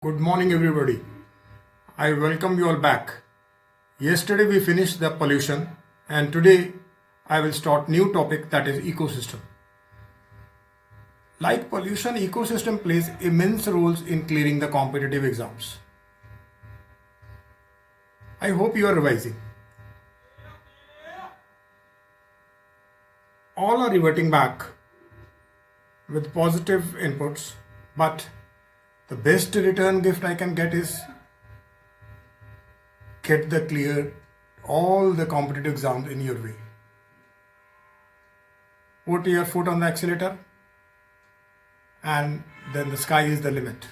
Good morning, everybody. I welcome you all back. Yesterday we finished the pollution, and today I will start new topic, that is ecosystem. Like pollution, ecosystem plays immense roles in clearing the competitive exams. I hope you are revising. All are reverting back with positive inputs, but the best return gift I can get is get the clear all the competitive exams in your way. Put your foot on the accelerator and then the sky is the limit.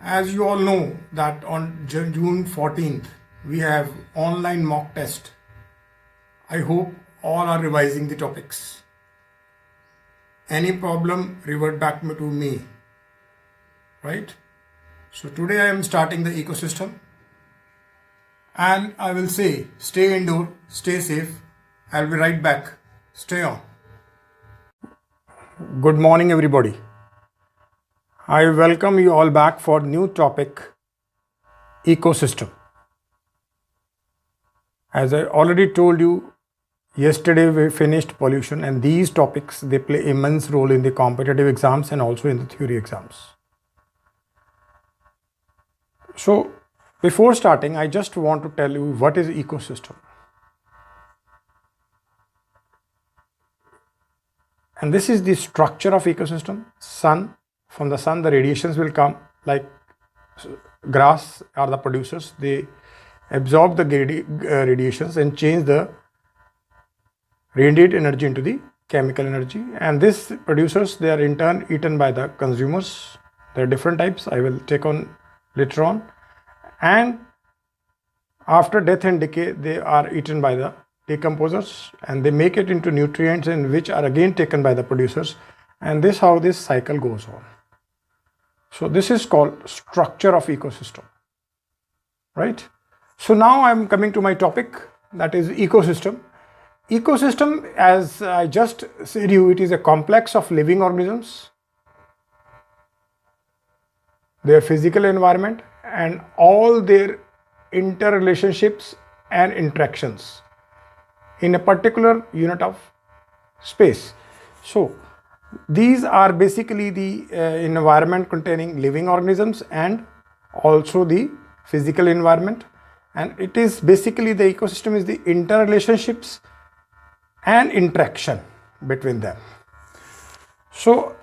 As you all know that on June 14th we have online mock test. I hope all are revising the topics. Any problem, revert back to me, right? So today I am starting the ecosystem, and I will say stay indoor, stay safe. I'll be right back. Stay on. Good morning, everybody. I welcome you all back for new topic, ecosystem. As I already told you, yesterday we finished pollution, and these topics, they play immense role in the competitive exams and also in the theory exams. So before starting, I just want to tell you what is ecosystem. And this is the structure of ecosystem. From the sun the radiations will come, like grass are the producers. They absorb the radiations and change the radiant energy into the chemical energy, and these producers, they are in turn eaten by the consumers. There are different types I will take on later on, and after death and decay they are eaten by the decomposers, and they make it into nutrients, and which are again taken by the producers, and this how this cycle goes on. So this is called structure of ecosystem, right? So now I am coming to my topic, that is ecosystem. Ecosystem, as I just said you, it is a complex of living organisms, their physical environment, and all their interrelationships and interactions in a particular unit of space. So these are basically the environment containing living organisms and also the physical environment, and it is basically the ecosystem is the interrelationships and interaction between them. So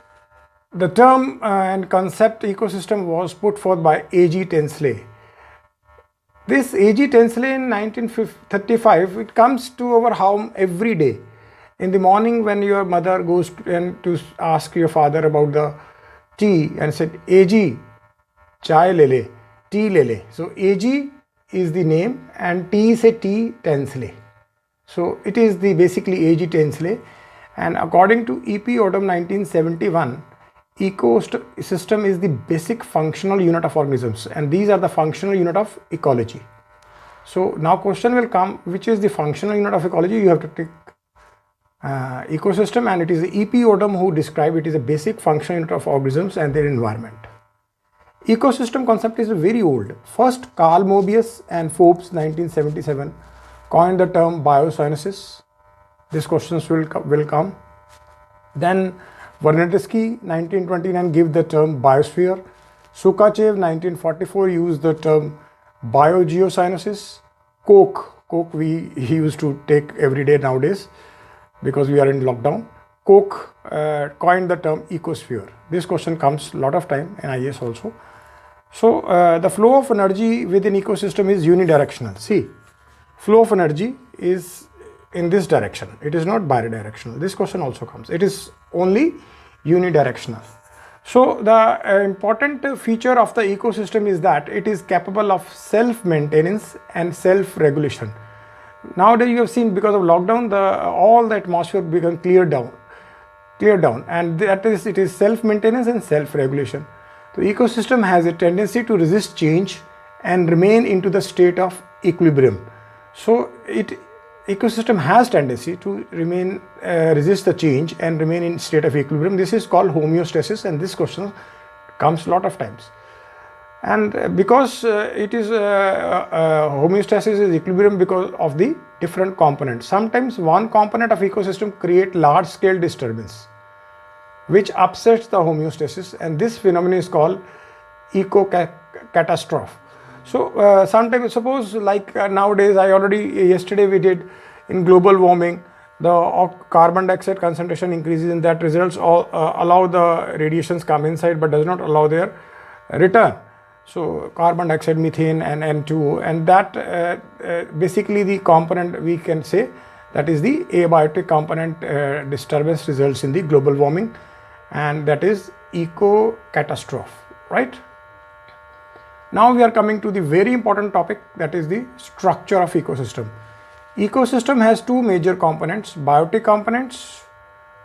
the term and concept ecosystem was put forth by A.G. Tinsley. This A.G. Tinsley in 1935, it comes to our home every day. In the morning when your mother goes to ask your father about the tea and said, A.G. chai lele, tea lele. So A.G. is the name and tea is a tea Tinsley. So it is the basically A.G. Tinsley, and according to E.P. Odum 1971, ecosystem is the basic functional unit of organisms, and these are the functional unit of ecology. So now question will come, which is the functional unit of ecology? You have to take ecosystem, and it is E.P. Odum who described it is a basic functional unit of organisms and their environment. Ecosystem concept is very old. First, Carl Moebius and Forbes 1977 coined the term biocenosis. These questions will come. Then Vernadsky 1929 gave the term biosphere. Sukachev 1944 used the term biogeocenosis. Coke we used to take every day nowadays because we are in lockdown. Koch coined the term ecosphere. This question comes a lot of time in IAS also. So the flow of energy within ecosystem is unidirectional. See, flow of energy is in this direction. It is not bidirectional. This question also comes. It is only unidirectional. So the important feature of the ecosystem is that it is capable of self-maintenance and self-regulation. Nowadays you have seen, because of lockdown, all the atmosphere become cleared down, and that is, it is self-maintenance and self-regulation. The ecosystem has a tendency to resist change and remain into the state of equilibrium. So it ecosystem has tendency to remain resist the change and remain in state of equilibrium. This is called homeostasis, and this question comes a lot of times. And because it is homeostasis is equilibrium because of the different components. Sometimes one component of ecosystem create large scale disturbance which upsets the homeostasis, and this phenomenon is called eco-catastrophe. So sometimes, suppose like nowadays, yesterday we did in global warming, the carbon dioxide concentration increases, and that results allow the radiations come inside but does not allow their return. So carbon dioxide, methane and N2O, and that basically the component we can say that is the abiotic component disturbance results in the global warming, and that is eco-catastrophe, right? Now we are coming to the very important topic, that is the structure of ecosystem. Ecosystem has two major components: biotic components,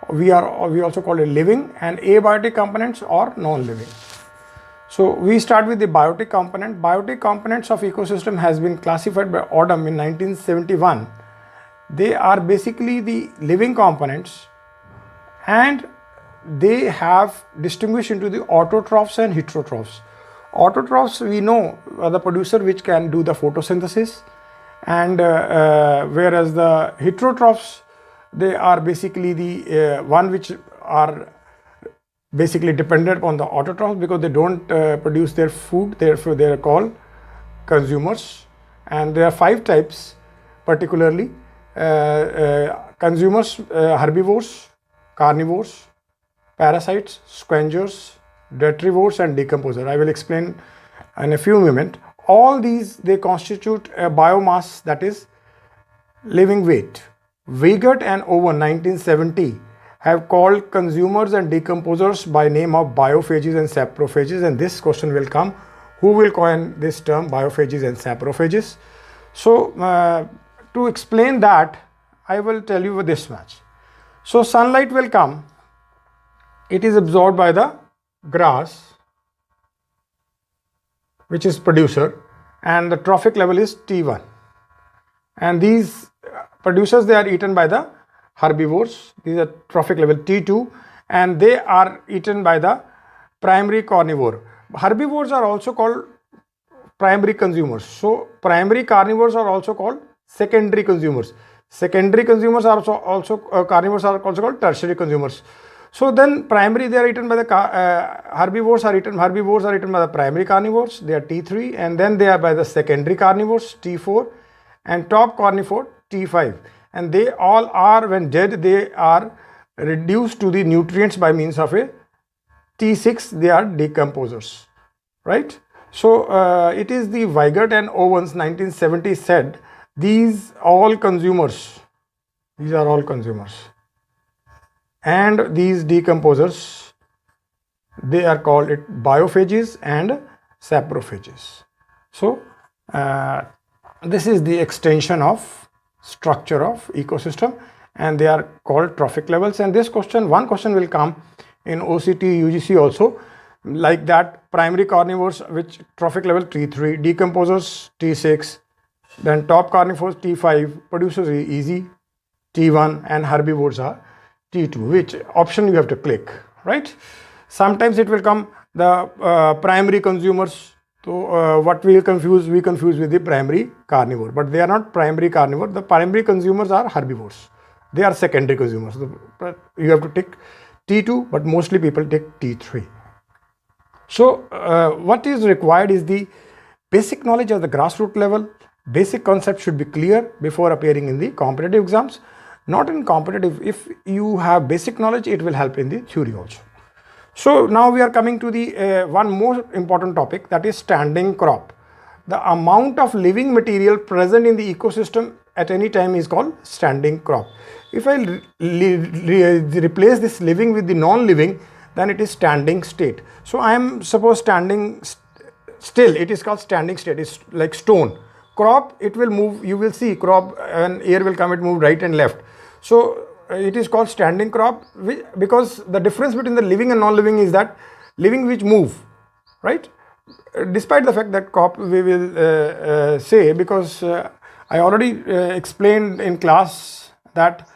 we also call it living, and abiotic components or non-living. So we start with the biotic component. Biotic components of ecosystem has been classified by Odum in 1971. They are basically the living components, and they have distinguished into the autotrophs and heterotrophs. Autotrophs, we know, are the producer which can do the photosynthesis, and whereas the heterotrophs, they are basically the one which are basically dependent on the autotrophs because they don't produce their food, therefore they are called consumers. And there are 5 types particularly: consumers, herbivores, carnivores, parasites, scavengers, detrivores and decomposers. I will explain in a few moments. All these, they constitute a biomass, that is living weight. Weigert and Owen 1970 have called consumers and decomposers by name of biophages and saprophages, and this question will come: who will coin this term biophages and saprophages? So to explain that, I will tell you this much. So sunlight will come, it is absorbed by the grass, which is producer, and the trophic level is T1, and these producers, they are eaten by the herbivores. These are trophic level T2, and they are eaten by the primary carnivore. Herbivores are also called primary consumers. So primary carnivores are also called secondary consumers. Secondary consumers are also carnivores are also called tertiary consumers. So then primary, they are eaten by the herbivores are eaten by the primary carnivores, they are T3, and then they are by the secondary carnivores T4, and top carnivore T5, and they all are, when dead, they are reduced to the nutrients by means of a T6, they are decomposers, right? So it is the Weigert and Owens 1970 said these are all consumers, and these decomposers, they are called biophages and saprophages. So this is the extension of structure of ecosystem, and they are called trophic levels. And this question, one question will come in OCT, UGC also, like that: primary carnivores, which trophic level T3, decomposers T6, then top carnivores T5, producers is easy T1, and herbivores are T2. Which option you have to click, right? Sometimes it will come the primary consumers. So what we confuse with the primary carnivore, but they are not primary carnivore. The primary consumers are herbivores, they are secondary consumers. So you have to tick T2, but mostly people take T3. So what is required is the basic knowledge of the grassroots level. Basic concept should be clear before appearing in the competitive exams. Not in competitive, if you have basic knowledge, it will help in the theory also. So now we are coming to the one more important topic, that is standing crop. The amount of living material present in the ecosystem at any time is called standing crop. If I replace this living with the non-living, then it is standing state. So I am suppose standing still, it is called standing state. It's like stone. Crop, it will move, you will see crop, and air will come, it move right and left. So it is called standing crop, because the difference between the living and non-living is that living which move, right? Despite the fact that crop we will say, because I already explained in class that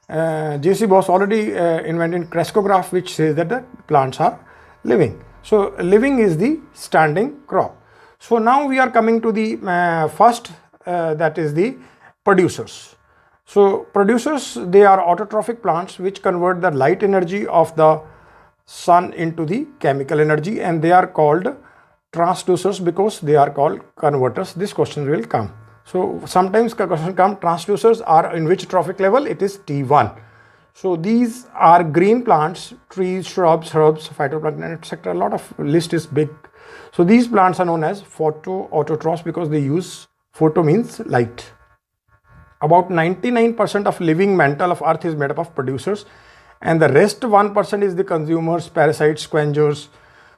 J.C. Bose already invented crescograph, which says that the plants are living. So living is the standing crop. So now we are coming to the first, that is the producers. So producers, they are autotrophic plants which convert the light energy of the sun into the chemical energy, and they are called transducers because they are called converters. This question will come. So sometimes question come, transducers are in which trophic level? It is T1. So these are green plants, trees, shrubs, herbs, phytoplankton, etc. A lot of list is big. So these plants are known as photoautotrophs because they use, photo means light. About 99% of living mantle of earth is made up of producers, and the rest 1% is the consumers, parasites, scavengers.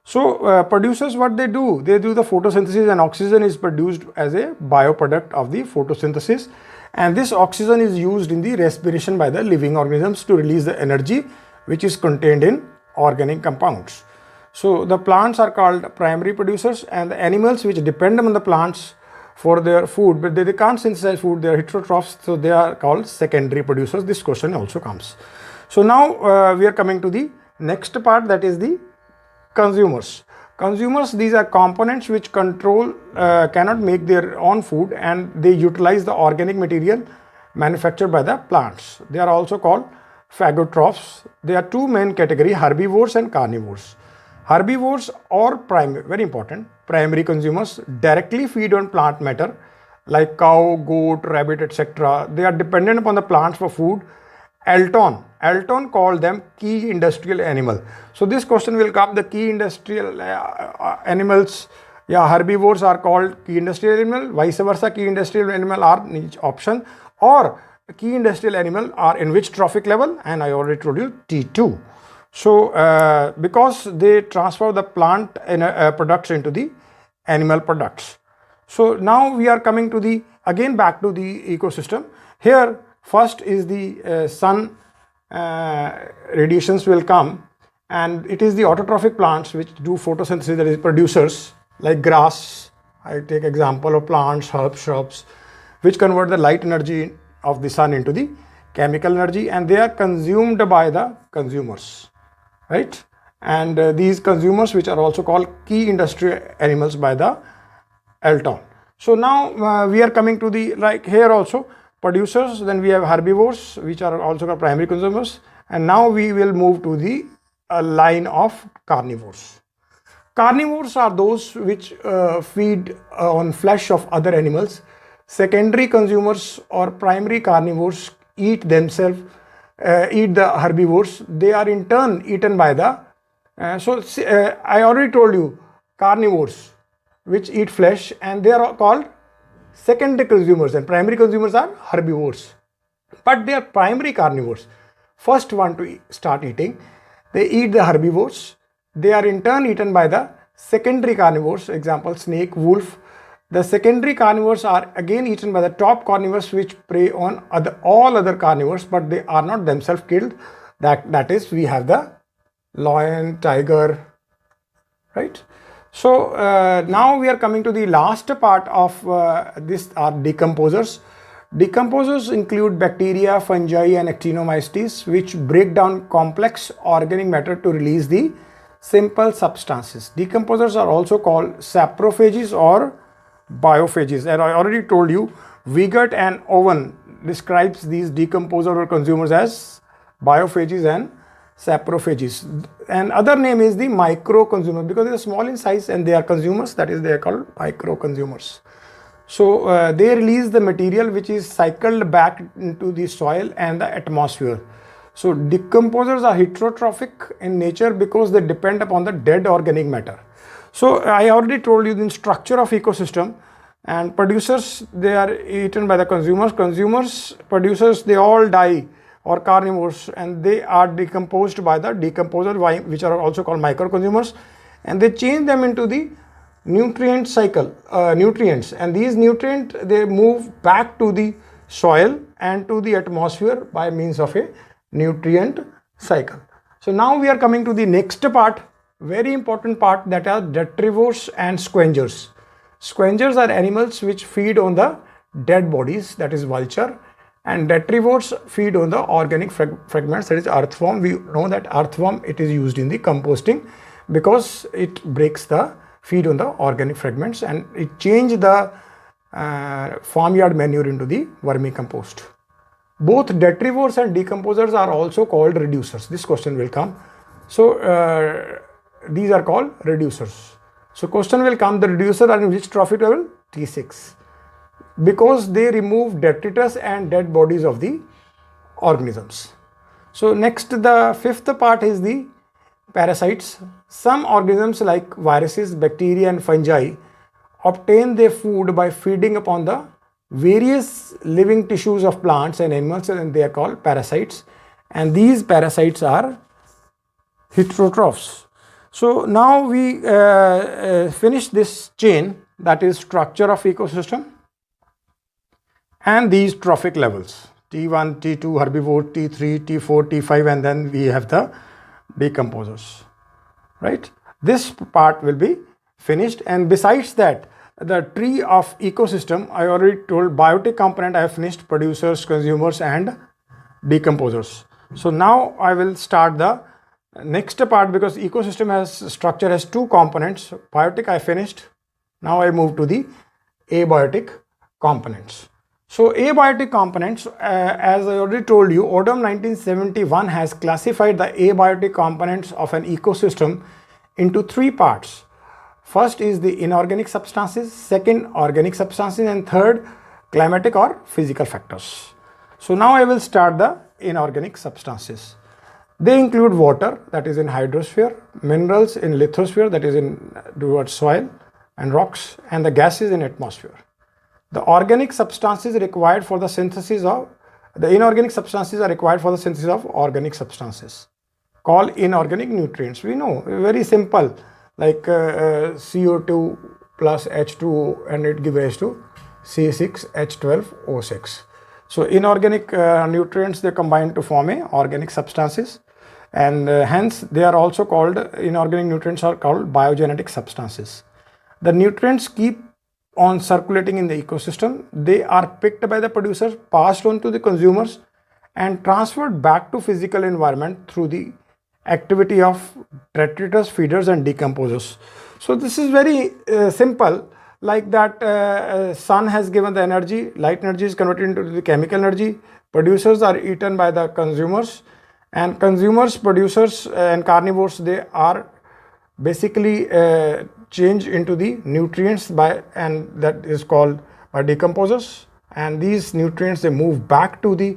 So producers, what they do the photosynthesis, and oxygen is produced as a bioproduct of the photosynthesis, and this oxygen is used in the respiration by the living organisms to release the energy which is contained in organic compounds. So the plants are called primary producers, and the animals which depend on the plants for their food, but they can't synthesize food, they are heterotrophs, so they are called secondary producers. This question also comes. So now we are coming to the next part, that is the consumers. Consumers, these are components which cannot make their own food, and they utilize the organic material manufactured by the plants. They are also called phagotrophs. There are two main categories, herbivores and carnivores. Herbivores or very important, primary consumers directly feed on plant matter like cow, goat, rabbit, etc. They are dependent upon the plants for food. Alton called them key industrial animal. So this question will come, the key industrial animals, herbivores are called key industrial animal, vice versa, key industrial animal are in each option, or key industrial animal are in which trophic level, and I already told you T2. So because they transfer the plant products into the animal products. So now we are coming to the, again back to the ecosystem. Here first is the sun radiations will come, and it is the autotrophic plants which do photosynthesis, that is producers, like grass. I take example of plants, herbs, shrubs, which convert the light energy of the sun into the chemical energy, and they are consumed by the consumers, right? And these consumers, which are also called key industrial animals by the Alton. So now we are coming to the, like here also producers, then we have herbivores, which are also called primary consumers, and now we will move to the line of carnivores. Carnivores are those which feed on flesh of other animals. Secondary consumers or primary carnivores eat themselves, eat the herbivores. They are in turn eaten by the, I already told you, carnivores which eat flesh, and they are called secondary consumers, and primary consumers are herbivores. But they are primary carnivores. First one to start eating, they eat the herbivores. They are in turn eaten by the secondary carnivores, example snake, wolf. The secondary carnivores are again eaten by the top carnivores which prey on all other carnivores, but they are not themselves killed. That is, we have the lion, tiger, right? So now we are coming to the last part of this are decomposers. Decomposers include bacteria, fungi and actinomycetes, which break down complex organic matter to release the simple substances. Decomposers are also called saprophages or biophages, and I already told you Wiegert and Owen describes these decomposer or consumers as biophages and saprophages, and other name is the micro consumers because they are small in size and they are consumers, that is they are called micro consumers. So they release the material which is cycled back into the soil and the atmosphere. So decomposers are heterotrophic in nature because they depend upon the dead organic matter. So I already told you the structure of ecosystem, and producers, they are eaten by the consumers. Producers, they all die, or carnivores, and they are decomposed by the decomposer, which are also called micro consumers, and they change them into the nutrient cycle, nutrients, and these nutrients they move back to the soil and to the atmosphere by means of a nutrient cycle. So now we are coming to the next part, very important part, that are detrivores and scavengers. Scavengers are animals which feed on the dead bodies, that is vulture, and detrivores feed on the organic fragments, that is earthworm. We know that earthworm, it is used in the composting because it breaks the feed on the organic fragments and it change the farmyard manure into the vermicompost. Both detrivores and decomposers are also called reducers. This question will come. So these are called reducers. So question will come, the reducer are in which trophic level? T6, because they remove detritus and dead bodies of the organisms. So next, the fifth part is the parasites. Some organisms like viruses, bacteria and fungi obtain their food by feeding upon the various living tissues of plants and animals, and they are called parasites, and these parasites are heterotrophs. So now we finish this chain, that is structure of ecosystem and these trophic levels, T1, T2 herbivore, T3, T4, T5, and then we have the decomposers, right? This part will be finished, and besides that, the tree of ecosystem, I already told biotic component I have finished, producers, consumers and decomposers. So now I will start the next part, because ecosystem structure has two components. Biotic I finished. Now I move to the abiotic components. So abiotic components, as I already told you, Odum 1971 has classified the abiotic components of an ecosystem into three parts. First is the inorganic substances, second organic substances, and third climatic or physical factors. So now I will start the inorganic substances. They include water, that is in hydrosphere, minerals in lithosphere, that is in towards soil and rocks, and the gases in atmosphere. The organic substances required for the synthesis of the inorganic substances are required for the synthesis of organic substances called inorganic nutrients. We know, very simple, like CO2 plus H2O, and it gives rise to C6H12O6. So inorganic nutrients, they combine to form a organic substances, and hence they are also called, inorganic nutrients are called biogenetic substances. The nutrients keep on circulating in the ecosystem. They are picked by the producers, passed on to the consumers and transferred back to physical environment through the activity of detritus, feeders and decomposers. So this is very simple, like that sun has given the energy, light energy is converted into the chemical energy, producers are eaten by the consumers, and consumers, producers and carnivores, they are basically changed into the nutrients by, and that is called by decomposers, and these nutrients, they move back to the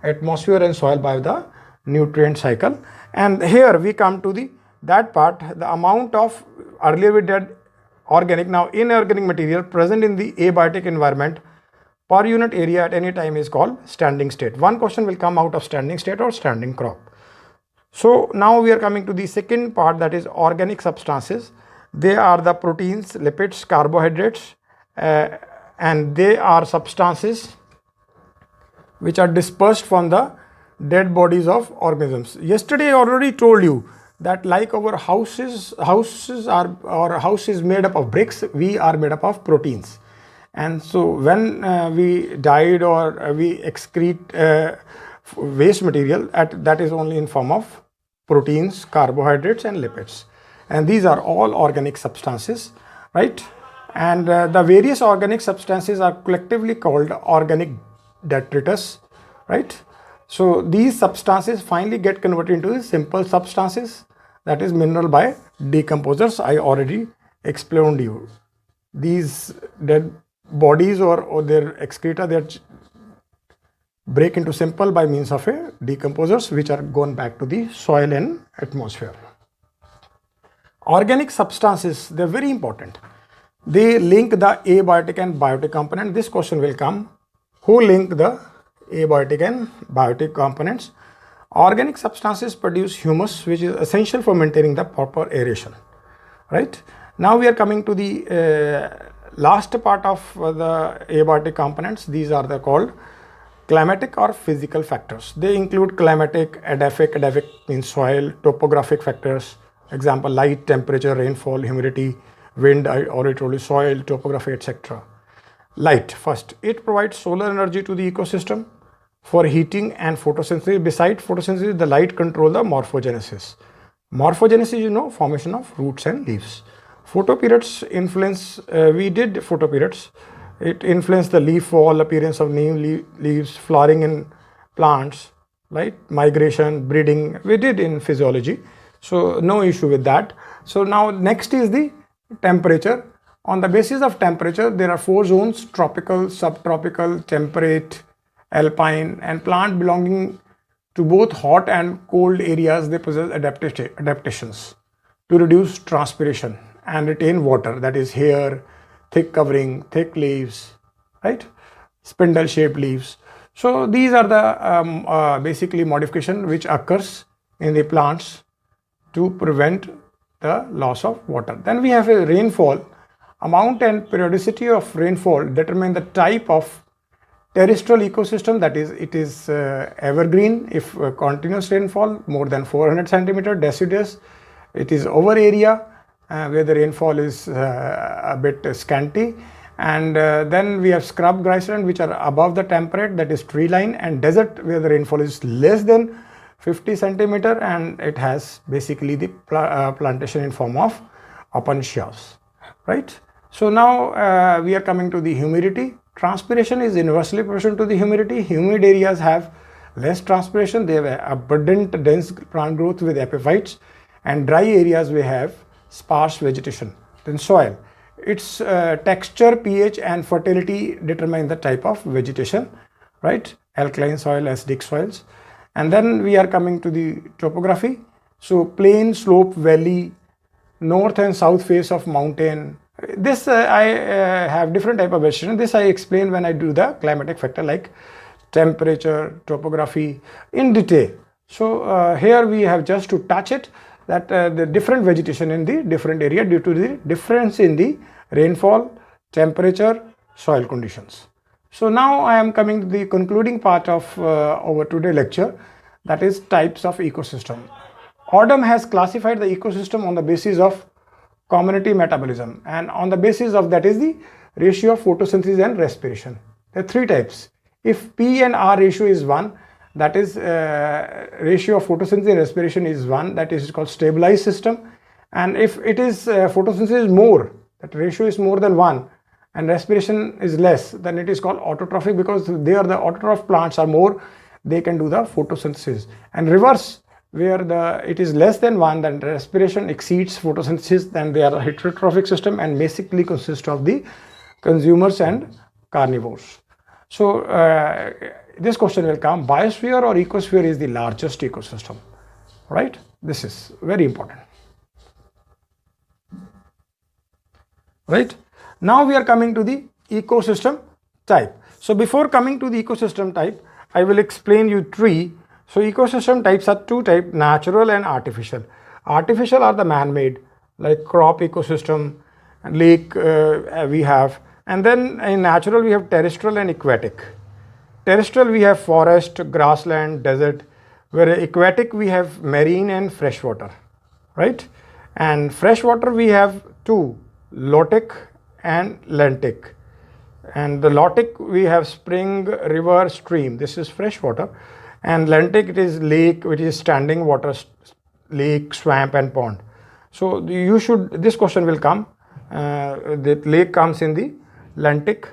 atmosphere and soil by the nutrient cycle. And here we come to the that part, the amount of, earlier we did organic, now inorganic material present in the abiotic environment per unit area at any time is called standing state. One question will come out of standing state or standing crop. So now we are coming to the second part, that is organic substances. They are the proteins, lipids, carbohydrates, and they are substances which are dispersed from the dead bodies of organisms. Yesterday I already told you that like our houses are, our house is made up of bricks, we are made up of proteins. And so when we died or we excrete waste material, that is only in form of proteins, carbohydrates and lipids. And these are all organic substances, right? And the various organic substances are collectively called organic detritus, right? So these substances finally get converted into simple substances, that is mineral by decomposers. I already explained you. These dead bodies or their excreta, they break into simple by means of a decomposers, which are gone back to the soil and atmosphere. Organic substances, they're very important. They link the abiotic and biotic component. This question will come. Who link the abiotic and biotic components? Organic substances produce humus, which is essential for maintaining the proper aeration, right? Now we are coming to the last part of the abiotic components. These are called climatic or physical factors. They include climatic, edaphic means soil, topographic factors, example light, temperature, rainfall, humidity, wind, I already told you, soil, topography, etc. Light, first, it provides solar energy to the ecosystem for heating and photosynthesis. Besides photosynthesis, the light control the morphogenesis. Morphogenesis, formation of roots and leaves. Photoperiods influence, we did photoperiods. It influenced the leaf fall, appearance of new leaves, flowering in plants, right? Migration, breeding, we did in physiology. So no issue with that. So now next is the temperature. On the basis of temperature, there are 4 zones: tropical, subtropical, temperate, alpine, and plant belonging to both hot and cold areas. They possess adaptations to reduce transpiration and retain water, that is hair, thick covering, thick leaves, right? Spindle shaped leaves. So these are the basically modification which occurs in the plants to prevent the loss of water. Then we have a rainfall. Amount and periodicity of rainfall determine the type of terrestrial ecosystem, that is, it is evergreen if continuous rainfall more than 400 centimeter. Deciduous, it is over area where the rainfall is a bit scanty. And then we have scrub grassland which are above the temperate, that is tree line, and desert where the rainfall is less than 50 centimeter and it has basically the plantation in form of open shores, right? So now we are coming to the humidity. Transpiration is inversely proportional to the humidity. Humid areas have less transpiration, they have abundant dense plant growth with epiphytes, and dry areas we have sparse vegetation. Then soil, its texture, pH and fertility determine the type of vegetation, right? Alkaline soil, acidic soils. And then we are coming to the topography. So plain, slope, valley, north and south face of mountain. This I have different type of vegetation. This I explain when I do the climatic factor like temperature, topography in detail. So here we have just to touch it, that the different vegetation in the different area due to the difference in the rainfall, temperature, soil conditions. So now I am coming to the concluding part of our today lecture, that is types of ecosystem. Odum has classified the ecosystem on the basis of community metabolism, and on the basis of that is the ratio of photosynthesis and respiration. There are 3 types. If P and R ratio is 1, that is ratio of photosynthesis and respiration is 1, that is called stabilized system. And if it is photosynthesis is more, that ratio is more than 1 and respiration is less, then it is called autotrophic, because there the autotroph plants are more, they can do the photosynthesis. And reverse, where it is less than 1, then respiration exceeds photosynthesis, then they are a heterotrophic system and basically consist of the consumers and carnivores. So this question will come, biosphere or ecosphere is the largest ecosystem, right? This is very important, right? Now we are coming to the ecosystem type. So before coming to the ecosystem type, I will explain you 3. So ecosystem types are 2 types, natural and artificial. Artificial are the man-made, like crop ecosystem, lake we have, and then in natural we have terrestrial and aquatic. Terrestrial we have forest, grassland, desert, where aquatic we have marine and freshwater, right? And freshwater we have 2, lotic and lentic. And the lotic we have spring, river, stream, this is freshwater. And lentic it is lake, which is standing water, lake, swamp and pond. So this question will come, the lake comes in the lentic,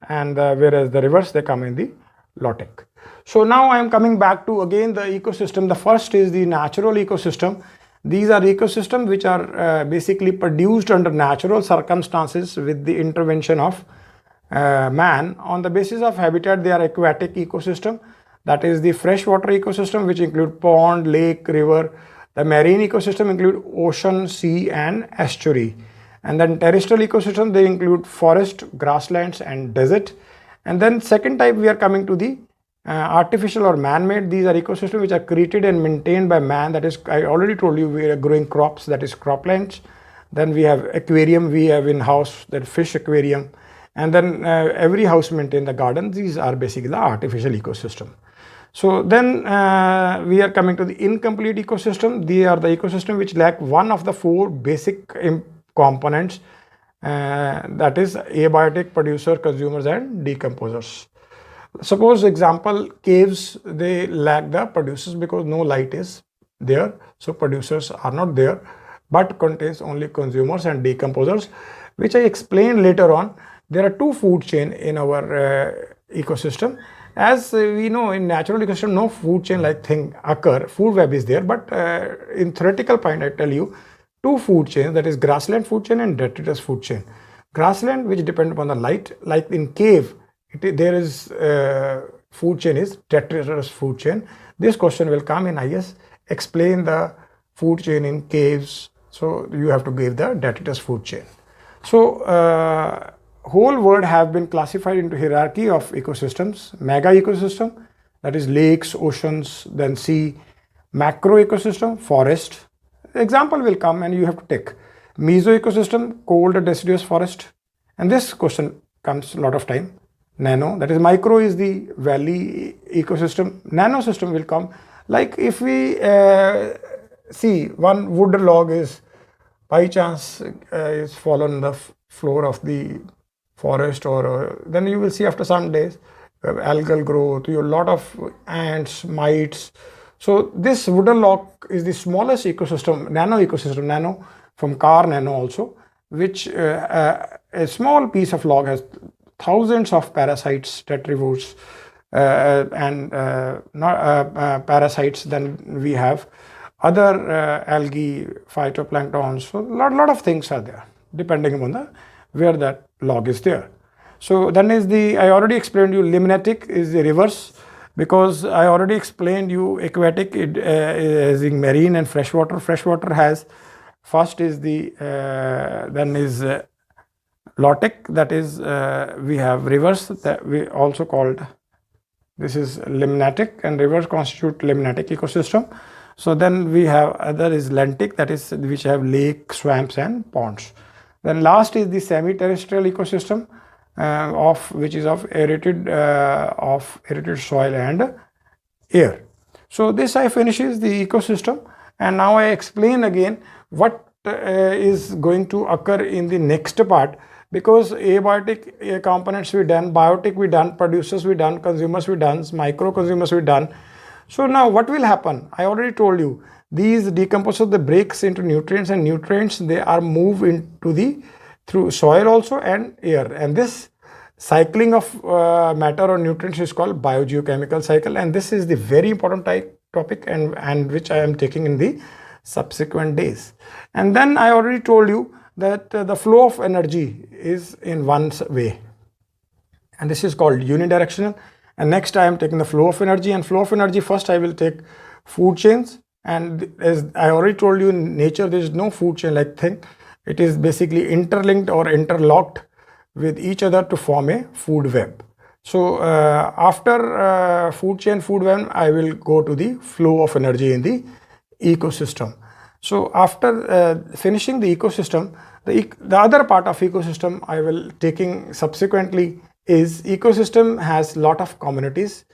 and whereas the rivers they come in the lotic. So now I am coming back to again the ecosystem. The first is the natural ecosystem. These are ecosystems which are basically produced under natural circumstances with the intervention of man. On the basis of habitat, they are aquatic ecosystem, that is the freshwater ecosystem, which include pond, lake, river. The marine ecosystem include ocean, sea and estuary. And then terrestrial ecosystem, they include forest, grasslands and desert. And then second type we are coming to the artificial or man-made. These are ecosystems which are created and maintained by man, that is, I already told you, we are growing crops, that is croplands. Then we have aquarium, we have in house, that fish aquarium. And then every house maintain the garden. These are basically the artificial ecosystem. So then we are coming to the incomplete ecosystem. They are the ecosystem which lack one of the 4 basic components that is abiotic producer, consumers and decomposers. Suppose example, caves, they lack the producers because no light is there, so producers are not there, but contains only consumers and decomposers, which I explained later on. There are two food chain in our ecosystem. As we know, in natural ecosystem, no food chain like thing occur, food web is there, but in theoretical point, I tell you, two food chains, that is grassland food chain and detritus food chain. Grassland, which depend upon the light, like in cave, there is food chain is detritus food chain. This question will come in IS, explain the food chain in caves, so you have to give the detritus food chain. So whole world have been classified into hierarchy of ecosystems. Mega ecosystem, that is lakes, oceans, then sea. Macro ecosystem, forest. Example will come and you have to take. Meso ecosystem, cold deciduous forest. And this question comes a lot of time. Nano, that is micro is the valley ecosystem. Nano system will come. Like if we see one wood log is by chance is fallen on the floor of the forest, or then you will see after some days algal growth, you have a lot of ants, mites. So this wooden log is the smallest ecosystem, nano ecosystem, nano from car nano also, which a small piece of log has thousands of parasites, tetrivores, and parasites. Then we have other algae, phytoplanktons. So lot of things are there depending upon the where that log is there. So then is the, I already explained you, limnetic is the reverse, because I already explained you aquatic is in marine and freshwater. Freshwater has first is the then is lotic, that is we have reverse, that we also called, this is limnatic, and reverse constitute limnatic ecosystem. So then we have other is lentic, that is which have lake, swamps and ponds. Then last is the semi-terrestrial ecosystem of which is of aerated soil and air. So this I finishes the ecosystem, and now I explain again what is going to occur in the next part, because abiotic components we done, biotic we done, producers we done, consumers we done, micro consumers we done. So now what will happen? I already told you, these decomposers, they breaks into nutrients, and nutrients they are moved into the through soil also and air, and this cycling of matter or nutrients is called biogeochemical cycle, and this is the very important topic and which I am taking in the subsequent days. And then I already told you that the flow of energy is in one way, and this is called unidirectional. And next I am taking the flow of energy, and flow of energy first I will take food chains. And as I already told you, in nature there is no food chain like thing. It is basically interlinked or interlocked with each other to form a food web. So after food chain, food web, I will go to the flow of energy in the ecosystem. So after finishing the ecosystem, the other part of ecosystem I will taking subsequently is ecosystem has lot of communities,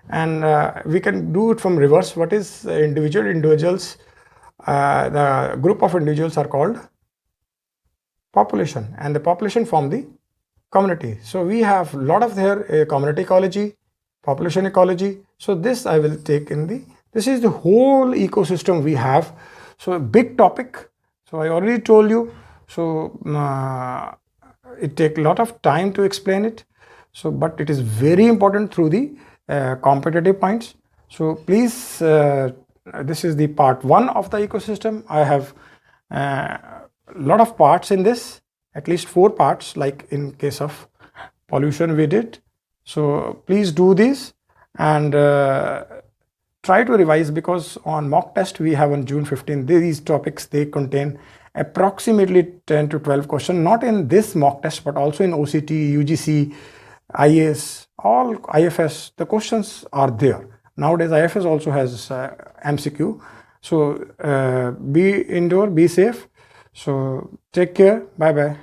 and we can do it from reverse. What is individuals? The group of individuals are called population, and the population form the community. So we have lot of their community ecology, population ecology. So this I will take in the, this is the whole ecosystem we have. So a big topic. So I already told you. So it take a lot of time to explain it. So but it is very important through the competitive points. So please, this is the part 1 of the ecosystem. I have lot of parts in this, at least 4 parts, like in case of pollution we did. So please do this and try to revise, because on mock test we have on June 15, these topics, they contain approximately 10 to 12 questions, not in this mock test but also in OCT, UGC, IAS, all IFS, the questions are there. Nowadays IFS also has MCQ. So be indoor, be safe. So take care, bye bye.